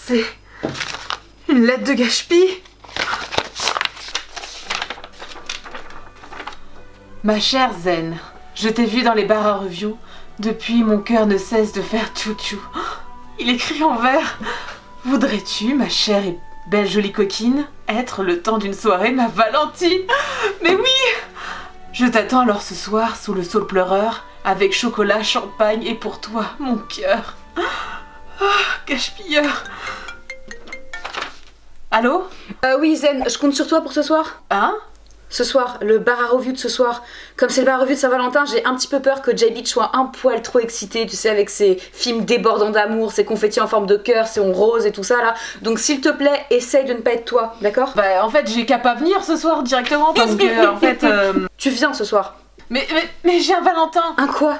C'est une lettre de Gashpi. Ma chère Zen, je t'ai vue dans les bars à review. Depuis, mon cœur ne cesse de faire tchou-tchou. Il écrit en vers. Voudrais-tu, ma chère et belle jolie coquine, être le temps d'une soirée ma Valentine? Mais oui! Je t'attends alors ce soir sous le saule pleureur, avec chocolat, champagne et pour toi, mon cœur. Gashpilleur. Allô? Oui, Zen, je compte sur toi pour ce soir. Hein? Ce soir, le bar à revue de ce soir. Comme c'est le bar à revue de Saint-Valentin, j'ai un petit peu peur que J-Beach soit un poil trop excité, tu sais, avec ses films débordants d'amour, ses confettis en forme de cœur, ses ondes roses et tout ça là. Donc s'il te plaît, essaye de ne pas être toi, d'accord? Bah en fait, j'ai qu'à pas venir ce soir directement parce que en fait... Tu viens ce soir. Mais j'ai un Valentin. Un quoi?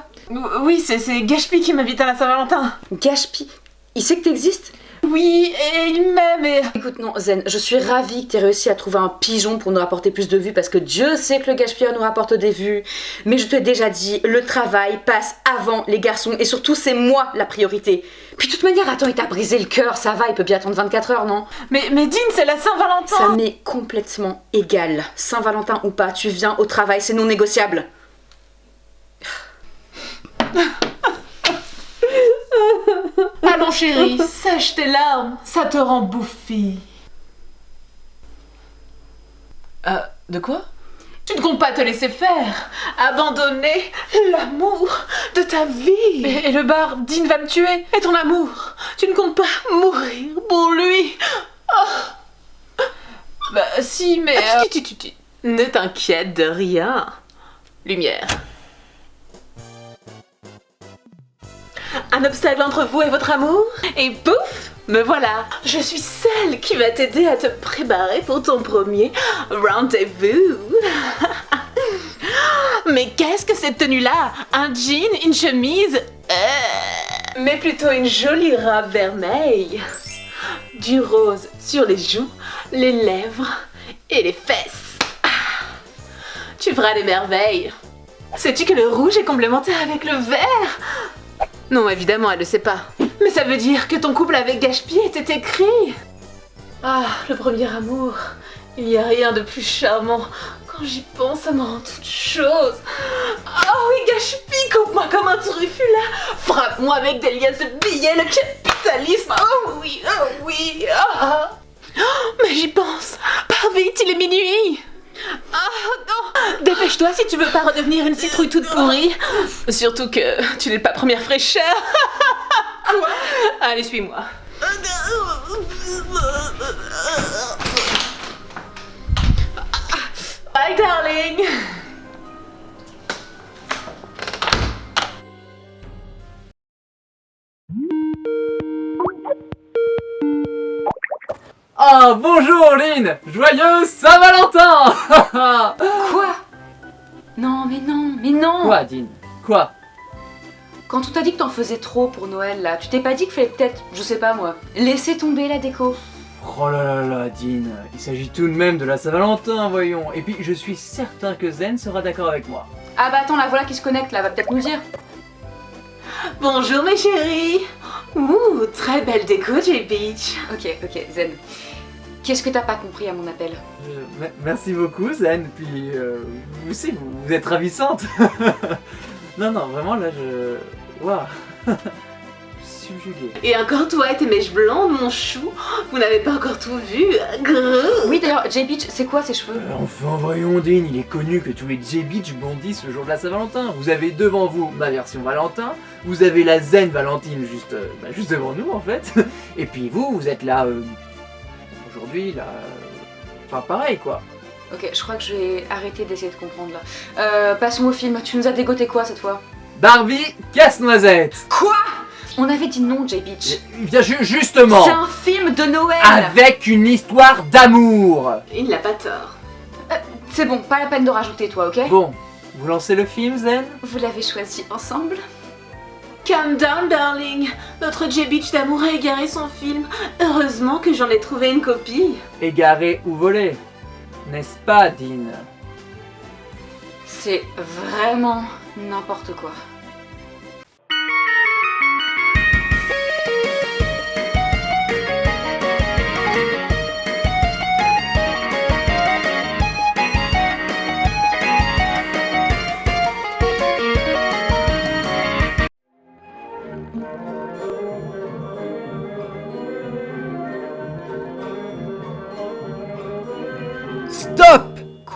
Oui, c'est Gashpi qui m'invite à la Saint-Valentin. Gashpi? Il sait que t'existes? Oui, et il m'aime et... Écoute, non, Zen, je suis ravie que t'aies réussi à trouver un pigeon pour nous rapporter plus de vues parce que Dieu sait que le gaspilleur nous rapporte des vues. Mais je te l'ai déjà dit, le travail passe avant les garçons et surtout c'est moi la priorité. Puis de toute manière, attends, il t'a brisé le cœur, ça va, il peut bien attendre 24 heures, non? Mais Dean, c'est la Saint-Valentin. Ça m'est complètement égal. Saint-Valentin ou pas, tu viens au travail, c'est non négociable. Allons chérie, sèche tes larmes, ça te rend bouffie. De quoi? Tu ne comptes pas te laisser faire, abandonner l'amour de ta vie. Et le bar, Dean va me tuer, et ton amour, tu ne comptes pas mourir pour lui. Oh. Bah si, mais... Ne t'inquiète de rien. Lumière. Un obstacle entre vous et votre amour, et pouf, me voilà. Je suis celle qui va t'aider à te préparer pour ton premier rendez-vous. Mais qu'est-ce que cette tenue-là? Un jean, une chemise, mais plutôt une jolie robe vermeille. Du rose sur les joues, les lèvres et les fesses. Tu feras des merveilles. Sais-tu que le rouge est complémentaire avec le vert? Non, évidemment, elle le sait pas. Mais ça veut dire que ton couple avec Gashpi était écrit. Ah, le premier amour. Il n'y a rien de plus charmant. Quand j'y pense, ça me rend toute chose. Ah oui, Gashpi, coupe-moi comme un truffu là. Frappe-moi avec des liasses de billets, le capitalisme. Oh oui, oh oui. Ah. Oh, mais j'y pense. Pars vite, il est minuit. Ah non! Dépêche-toi si tu veux pas redevenir une citrouille toute pourrie. Surtout que tu n'es pas première fraîcheur. Quoi? Allez, suis-moi. Bye, darling. Ah, bonjour Lynn! Joyeux Saint-Valentin! Quoi? Non, mais non, mais non! Quoi, Dean? Quoi? Quand on t'a dit que t'en faisais trop pour Noël, là, tu t'es pas dit qu'il fallait peut-être, je sais pas moi, laisser tomber la déco? Oh là là là, Dean, il s'agit tout de même de la Saint-Valentin, voyons. Et puis, je suis certain que Zen sera d'accord avec moi. Ah bah attends, la voilà qui se connecte, là, va peut-être nous dire. Bonjour mes chéris. Ouh, très belle déco, J-Beach. Ok, Zen. Qu'est-ce que t'as pas compris à mon appel? Merci beaucoup, Zen, puis vous aussi, vous êtes ravissante. Non, vraiment, là, Waouh. Subjugué. Et encore toi et tes mèches blondes, mon chou. Vous n'avez pas encore tout vu. Grrr. Oui, d'ailleurs, J-Beach, c'est quoi ces cheveux? Enfin, voyons, Dean, il est connu que tous les J-Beach bondissent le jour de la Saint-Valentin. Vous avez devant vous ma version Valentin, vous avez la Zen Valentine juste devant nous, en fait. Et puis vous êtes là, aujourd'hui, là... Enfin, pareil, quoi. Ok, je crois que je vais arrêter d'essayer de comprendre, là. Passons au film. Tu nous as dégoté quoi, cette fois? Barbie Casse-Noisette. Quoi? On avait dit non, J-Beach. Bien, justement. C'est un film de Noël. Avec une histoire d'amour. Il n'a pas tort. C'est bon, pas la peine de rajouter, toi, ok? Bon, vous lancez le film, Zen? Vous l'avez choisi ensemble? Calm down, darling. Notre J-Beach d'amour a égaré son film. Heureusement que j'en ai trouvé une copie. Égaré ou volé, n'est-ce pas, Dean? C'est vraiment n'importe quoi.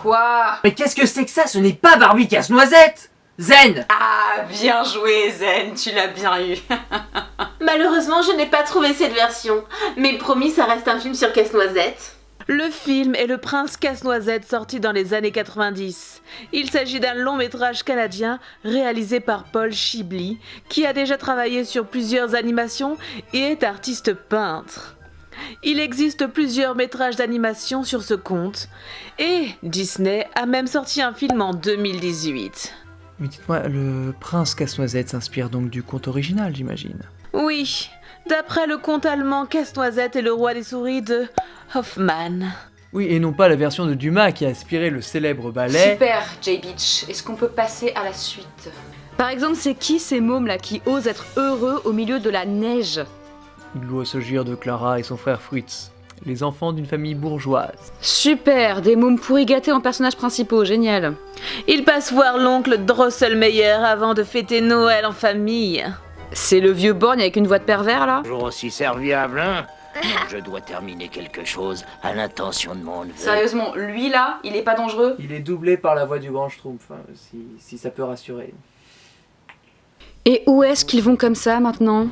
Quoi? Mais qu'est-ce que c'est que ça? Ce n'est pas Barbie Casse-Noisette! Zen! Ah, bien joué, Zen, tu l'as bien eu. Malheureusement, je n'ai pas trouvé cette version. Mais promis, ça reste un film sur Casse-Noisette. Le film est Le Prince Casse-Noisette, sorti dans les années 90. Il s'agit d'un long métrage canadien réalisé par Paul Chibli, qui a déjà travaillé sur plusieurs animations et est artiste peintre. Il existe plusieurs métrages d'animation sur ce conte, et Disney a même sorti un film en 2018. Mais dites-moi, le prince Casse-Noisette s'inspire donc du conte original, j'imagine. Oui, d'après le conte allemand Casse-Noisette et le roi des souris de Hoffmann. Oui, et non pas la version de Dumas qui a inspiré le célèbre ballet... Super, J-Beach. Est-ce qu'on peut passer à la suite? Par exemple, c'est qui ces mômes là qui osent être heureux au milieu de la neige? Il doit s'agir de Clara et son frère Fritz, les enfants d'une famille bourgeoise. Super, des mômes pourri gâtés en personnages principaux, génial. Ils passent voir l'oncle Drosselmeyer avant de fêter Noël en famille. C'est le vieux borgne avec une voix de pervers là? Toujours aussi serviable, hein? Non, je dois terminer quelque chose à l'intention de mon neveu. Sérieusement, lui là, il est pas dangereux? Il est doublé par la voix du grand Schtroumpf, hein, si ça peut rassurer. Et où est-ce qu'ils vont comme ça maintenant?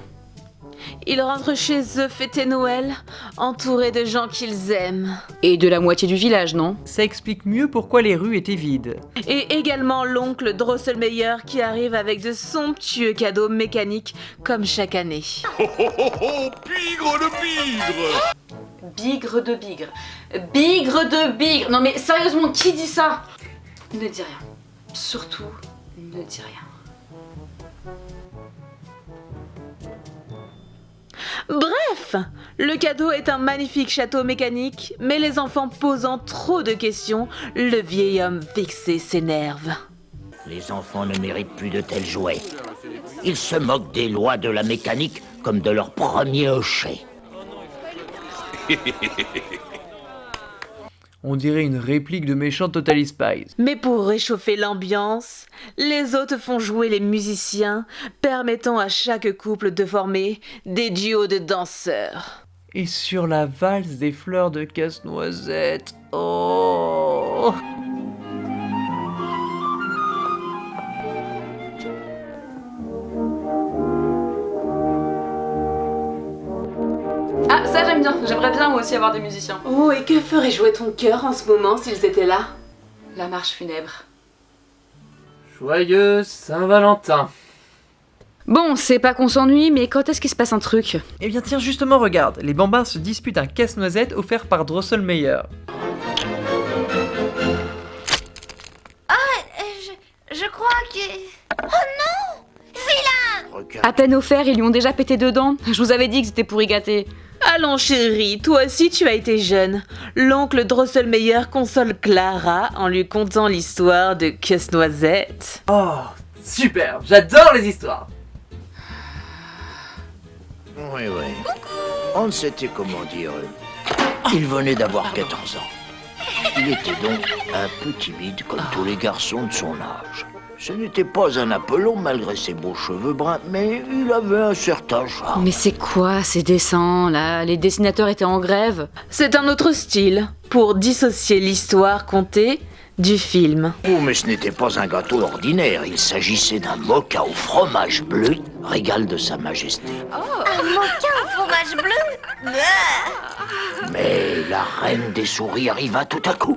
Ils rentrent chez eux fêter Noël, entourés de gens qu'ils aiment. Et de la moitié du village, non? Ça explique mieux pourquoi les rues étaient vides. Et également l'oncle Drosselmeyer qui arrive avec de somptueux cadeaux mécaniques comme chaque année. Bigre de bigre! Bigre de bigre. Bigre de bigre. Non mais sérieusement, qui dit ça? Ne dis rien. Surtout, ne dis rien. Bref, le cadeau est un magnifique château mécanique, mais les enfants posant trop de questions, le vieil homme vexé s'énerve. Les enfants ne méritent plus de tels jouets. Ils se moquent des lois de la mécanique comme de leur premier hochet. On dirait une réplique de méchant Totally Spies. Mais pour réchauffer l'ambiance, les hôtes font jouer les musiciens, permettant à chaque couple de former des duos de danseurs. Et sur la valse des fleurs de Casse-Noisette, oh! Ah, ça j'aime bien. J'aimerais bien moi aussi avoir des musiciens. Oh, et que ferait jouer ton cœur en ce moment s'ils étaient là? La marche funèbre. Joyeux Saint-Valentin. Bon, c'est pas qu'on s'ennuie, mais quand est-ce qu'il se passe un truc? Eh bien tiens, justement, regarde, les bambins se disputent un casse-noisette offert par Drosselmeyer. Je crois que... Oh non! Vilain! Regarde. À peine offert, ils lui ont déjà pété dedans. Je vous avais dit que c'était pourri gâté. Allons chérie, toi aussi tu as été jeune. L'oncle Drosselmeyer console Clara en lui contant l'histoire de Casse-Noisette. Oh, super, j'adore les histoires. Oui, oui. On ne s'était comment dire. Il venait d'avoir 14 ans. Il était donc un peu timide comme tous les garçons de son âge. Ce n'était pas un Apollon malgré ses beaux cheveux bruns, mais il avait un certain charme. Mais c'est quoi ces dessins là? Les dessinateurs étaient en grève? C'est un autre style pour dissocier l'histoire contée du film. Oh, mais ce n'était pas un gâteau ordinaire. Il s'agissait d'un moka au fromage bleu, régal de sa majesté. Un mocha au fromage bleu? Mais la reine des souris arriva tout à coup.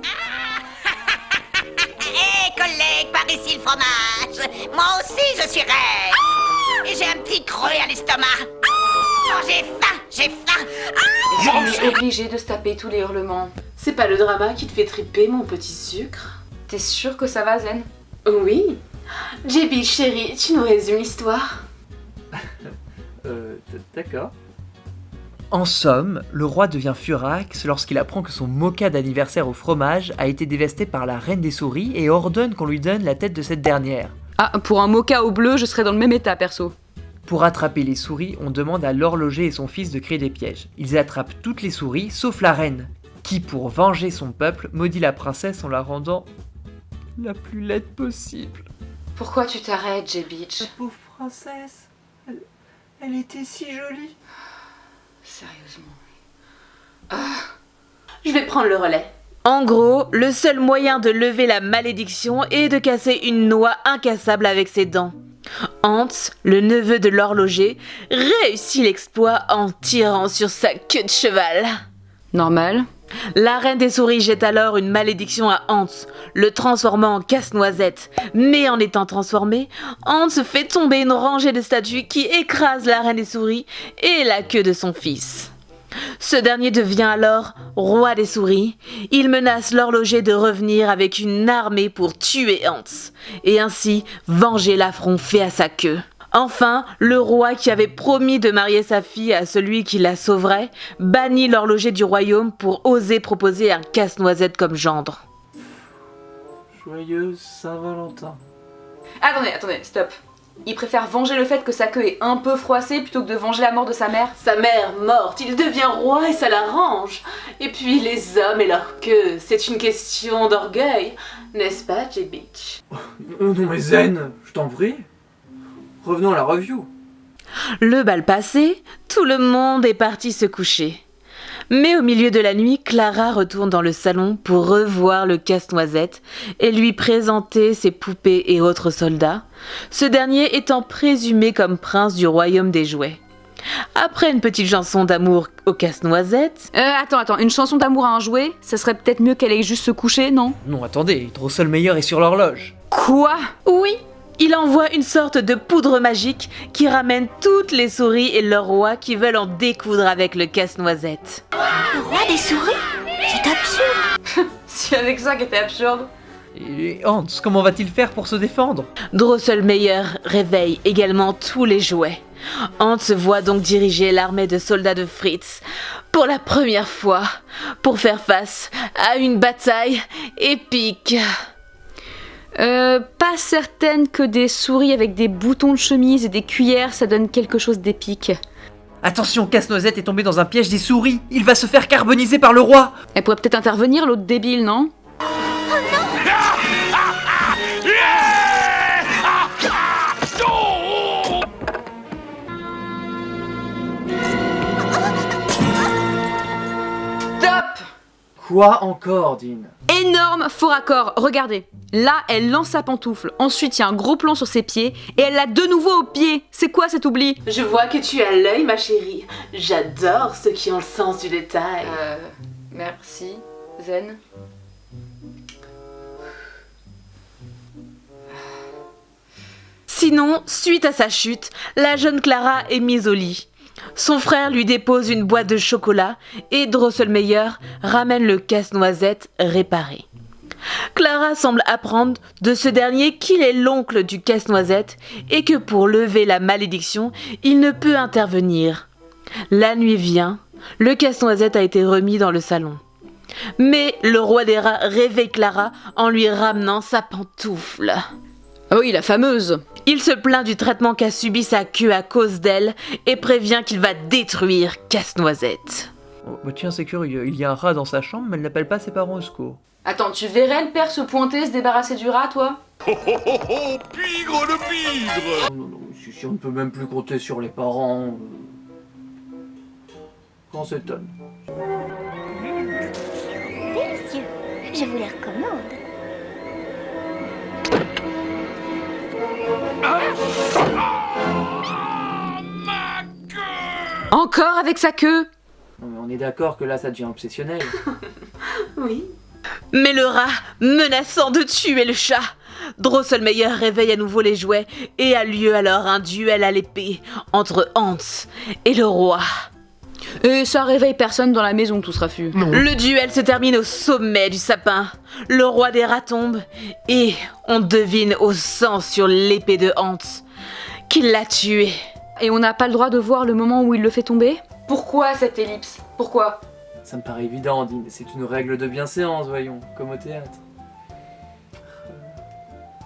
Hé, collègue, par ici le fromage! Moi aussi, je suis reine! Et j'ai un petit creux à l'estomac! Oh, j'ai faim, j'ai faim! On est obligé de se taper tous les hurlements. C'est pas le drama qui te fait triper, mon petit sucre? T'es sûr que ça va, Zen? Oui. JB, chérie, tu nous résumes l'histoire? D'accord. En somme, le roi devient furax lorsqu'il apprend que son moka d'anniversaire au fromage a été dévasté par la reine des souris et ordonne qu'on lui donne la tête de cette dernière. Ah, pour un mocha au bleu, je serais dans le même état, perso. Pour attraper les souris, on demande à l'horloger et son fils de créer des pièges. Ils attrapent toutes les souris, sauf la reine, qui, pour venger son peuple, maudit la princesse en la rendant la plus laide possible. Pourquoi tu t'arrêtes, J-Beach? La pauvre princesse, elle était si jolie. Sérieusement. Je vais prendre le relais. En gros, le seul moyen de lever la malédiction est de casser une noix incassable avec ses dents. Hans, le neveu de l'horloger, réussit l'exploit en tirant sur sa queue de cheval. Normal. La reine des souris jette alors une malédiction à Hans, le transformant en casse-noisette. Mais en étant transformé, Hans fait tomber une rangée de statues qui écrasent la reine des souris et la queue de son fils. Ce dernier devient alors roi des souris. Il menace l'horloger de revenir avec une armée pour tuer Hans, et ainsi venger l'affront fait à sa queue. Enfin, le roi qui avait promis de marier sa fille à celui qui la sauverait, bannit l'horloger du royaume pour oser proposer un casse-noisette comme gendre. Joyeuse Saint-Valentin. Attendez, stop. Il préfère venger le fait que sa queue est un peu froissée plutôt que de venger la mort de sa mère. Sa mère morte, il devient roi et ça l'arrange. Et puis les hommes et leur queue, c'est une question d'orgueil, n'est-ce pas, J-Beach? Non mais Zen, je t'en prie. Revenons à la review. Le bal passé, tout le monde est parti se coucher. Mais au milieu de la nuit, Clara retourne dans le salon pour revoir le casse-noisette et lui présenter ses poupées et autres soldats, ce dernier étant présumé comme prince du royaume des jouets. Après une petite chanson d'amour au casse-noisette... Attends, une chanson d'amour à un jouet, ça serait peut-être mieux qu'elle aille juste se coucher, non? Non, attendez, Drosselmeyer est sur l'horloge. Quoi? Oui, il envoie une sorte de poudre magique qui ramène toutes les souris et leurs rois qui veulent en découdre avec le casse-noisette. Le roi des souris? C'est absurde. C'est avec ça qu'était absurde. Et Hans, comment va-t-il faire pour se défendre? Drosselmeyer réveille également tous les jouets. Hans voit donc diriger l'armée de soldats de Fritz pour la première fois pour faire face à une bataille épique. Pas certaine que des souris avec des boutons de chemise et des cuillères, ça donne quelque chose d'épique. Attention, Casse-Noisette est tombé dans un piège des souris. Il va se faire carboniser par le roi. Elle pourrait peut-être intervenir, l'autre débile, non? Stop! Quoi encore, Dean? Énorme faux raccord, regardez. Là, elle lance sa pantoufle. Ensuite, il y a un gros plan sur ses pieds et elle l'a de nouveau au pied. C'est quoi cet oubli? Je vois que tu as l'œil, ma chérie. J'adore ceux qui ont le sens du détail. Merci, Zen. Sinon, suite à sa chute, la jeune Clara est mise au lit. Son frère lui dépose une boîte de chocolat et Drosselmeyer ramène le casse-noisette réparé. Clara semble apprendre de ce dernier qu'il est l'oncle du casse-noisette et que pour lever la malédiction, il ne peut intervenir. La nuit vient, le casse-noisette a été remis dans le salon. Mais le roi des rats réveille Clara en lui ramenant sa pantoufle. Ah oui, la fameuse. Il se plaint du traitement qu'a subi sa queue à cause d'elle et prévient qu'il va détruire Casse-Noisette. Oh, bah tiens, c'est curieux. Il y a un rat dans sa chambre, mais elle n'appelle pas ses parents au secours. Attends, tu verrais le père se pointer, se débarrasser du rat, toi? Pigre le pigre! Non, si on ne peut même plus compter sur les parents... Qu'on s'étonne. Délicieux. Je vous les recommande. Encore avec sa queue? Non, mais on est d'accord que là, ça devient obsessionnel. Oui. Mais le rat, menaçant de tuer le chat, Drosselmeyer réveille à nouveau les jouets et a lieu alors un duel à l'épée entre Hans et le roi. Et ça réveille personne dans la maison, tout ce raffut. Le duel se termine au sommet du sapin. Le roi des rats tombe et on devine au sang sur l'épée de Hans qu'il l'a tué. Et on n'a pas le droit de voir le moment où il le fait tomber? Pourquoi cette ellipse? Pourquoi? Ça me paraît évident, Dean. C'est une règle de bienséance, voyons, comme au théâtre.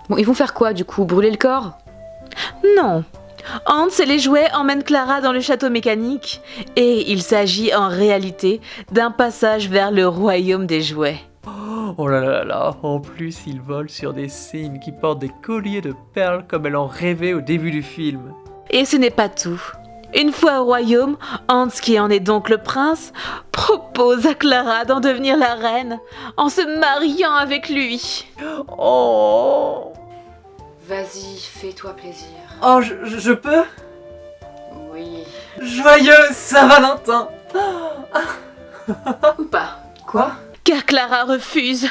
Bon, ils vont faire quoi du coup? Brûler le corps? Non. Hans et les jouets emmènent Clara dans le château mécanique et il s'agit en réalité d'un passage vers le royaume des jouets. Oh là là là, en plus il vole sur des cygnes qui portent des colliers de perles comme elle en rêvait au début du film. Et ce n'est pas tout. Une fois au royaume, Hans, qui en est donc le prince, propose à Clara d'en devenir la reine en se mariant avec lui. Oh. Vas-y, fais-toi plaisir. Oh, je peux? Oui. Joyeux Saint-Valentin! Ou pas. Quoi? Car Clara refuse.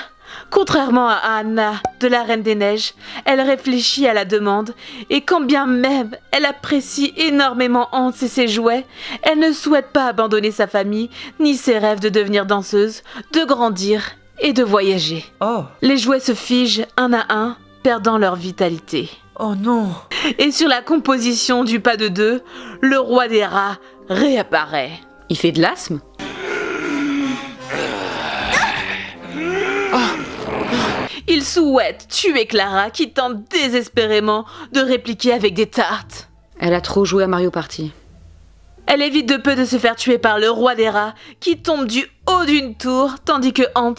Contrairement à Anna de la Reine des Neiges, elle réfléchit à la demande et quand bien même elle apprécie énormément Hans et ses jouets, elle ne souhaite pas abandonner sa famille ni ses rêves de devenir danseuse, de grandir et de voyager. Oh. Les jouets se figent un à un, perdant leur vitalité. Oh non. Et sur la composition du pas de deux, le roi des rats réapparaît. Il fait de l'asthme? Il souhaite tuer Clara qui tente désespérément de répliquer avec des tartes. Elle a trop joué à Mario Party. Elle évite de peu de se faire tuer par le roi des rats qui tombe du haut d'une tour tandis que Hans,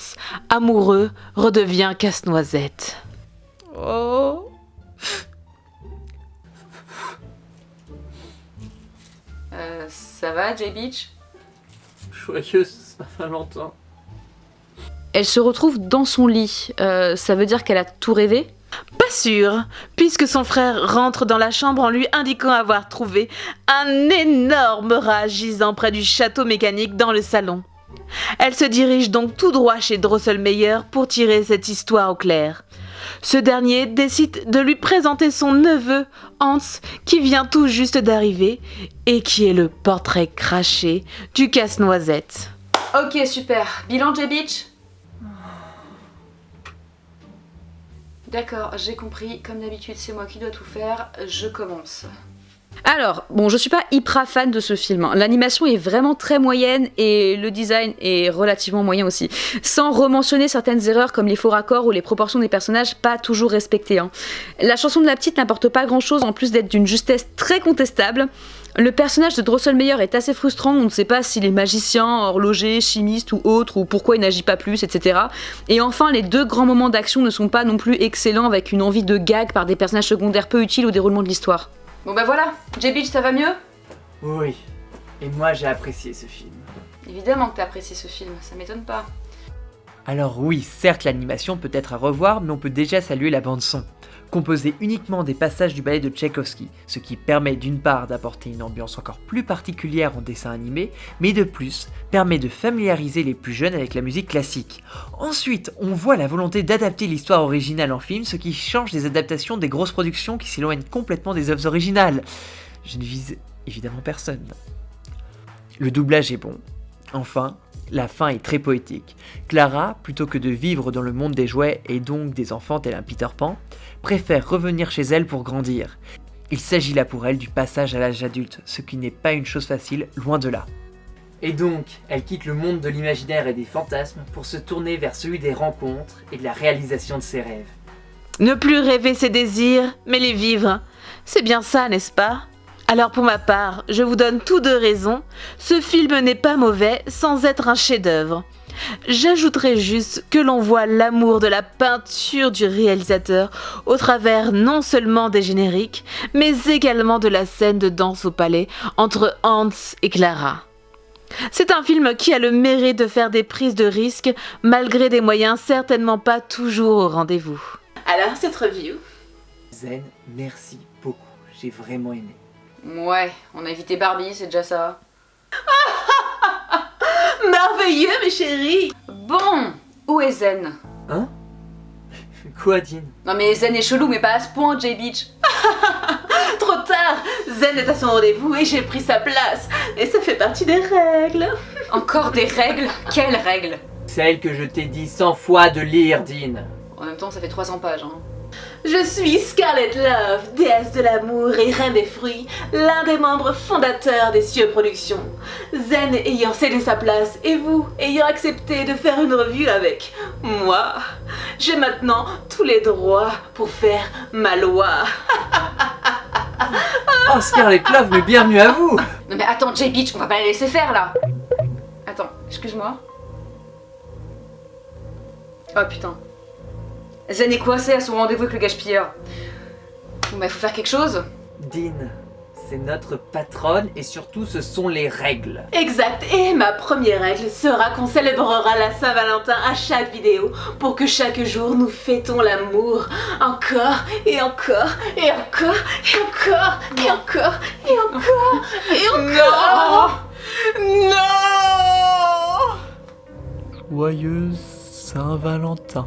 amoureux, redevient casse-noisette. Oh. Ça va, J-Beach? Joyeux Saint-Valentin. Elle se retrouve dans son lit. Ça veut dire qu'elle a tout rêvé? Pas sûr, puisque son frère rentre dans la chambre en lui indiquant avoir trouvé un énorme rat gisant près du château mécanique dans le salon. Elle se dirige donc tout droit chez Drosselmeyer pour tirer cette histoire au clair. Ce dernier décide de lui présenter son neveu, Hans, qui vient tout juste d'arriver et qui est le portrait craché du casse-noisette. Ok, super. Bilan, J-Beach? D'accord, j'ai compris. Comme d'habitude, c'est moi qui dois tout faire. Je commence. Alors, bon, je suis pas hyper fan de ce film. L'animation est vraiment très moyenne et le design est relativement moyen aussi. Sans rementionner certaines erreurs comme les faux raccords ou les proportions des personnages pas toujours respectées. La chanson de la petite n'apporte pas grand chose en plus d'être d'une justesse très contestable. Le personnage de Drosselmeyer est assez frustrant, on ne sait pas s'il est magicien, horloger, chimiste ou autre, ou pourquoi il n'agit pas plus, etc. Et enfin, les deux grands moments d'action ne sont pas non plus excellents avec une envie de gag par des personnages secondaires peu utiles au déroulement de l'histoire. Bon bah voilà, J-Beach, ça va mieux? Oui. Et moi j'ai apprécié ce film. Évidemment que t'as apprécié ce film, ça m'étonne pas. Alors oui, certes l'animation peut être à revoir, mais on peut déjà saluer la bande-son. Composée uniquement des passages du ballet de Tchaïkovski, ce qui permet d'une part d'apporter une ambiance encore plus particulière en dessin animé, mais de plus permet de familiariser les plus jeunes avec la musique classique. Ensuite, on voit la volonté d'adapter l'histoire originale en film, ce qui change des adaptations des grosses productions qui s'éloignent complètement des œuvres originales. Je ne vise évidemment personne. Le doublage est bon. Enfin, la fin est très poétique. Clara, plutôt que de vivre dans le monde des jouets et donc des enfants tel un Peter Pan, préfère revenir chez elle pour grandir. Il s'agit là pour elle du passage à l'âge adulte, ce qui n'est pas une chose facile, loin de là. Et donc, elle quitte le monde de l'imaginaire et des fantasmes pour se tourner vers celui des rencontres et de la réalisation de ses rêves. Ne plus rêver ses désirs, mais les vivre. C'est bien ça, n'est-ce pas ? Alors pour ma part, je vous donne tous deux raisons. Ce film n'est pas mauvais sans être un chef-d'œuvre. J'ajouterai juste que l'on voit l'amour de la peinture du réalisateur au travers non seulement des génériques, mais également de la scène de danse au palais entre Hans et Clara. C'est un film qui a le mérite de faire des prises de risques malgré des moyens certainement pas toujours au rendez-vous. Alors, cette review. Zen, merci beaucoup, j'ai vraiment aimé. Ouais, on a évité Barbie, c'est déjà ça. Merveilleux, mes chéris. Bon, où est Zen? Hein? Quoi, Dean? Non mais Zen est chelou, mais pas à ce point, J-Beach. Trop tard. Zen est à son rendez-vous et j'ai pris sa place. Et ça fait partie des règles. Encore des règles? Quelles règles? Celle que je t'ai dit 100 fois de lire, Dean. En même temps, ça fait 300 pages, hein. Je suis Scarlet Love, déesse de l'amour et reine des fruits, l'un des membres fondateurs des Cieux Productions. Zen ayant cédé sa place et vous ayant accepté de faire une revue avec moi, j'ai maintenant tous les droits pour faire ma loi. Oh, Scarlet Love, mais bienvenue à vous! Non mais attends, J-Beach, on va pas la laisser faire, là. Attends, excuse-moi. Oh putain. Zen est coincé à son rendez-vous avec le gaspilleur. Bon bah faut faire quelque chose. Dean, c'est notre patronne et surtout ce sont les règles. Exact, et ma première règle sera qu'on célébrera la Saint-Valentin à chaque vidéo pour que chaque jour nous fêtons l'amour encore et encore et encore et encore et encore et encore et encore. Joyeuse Saint-Valentin.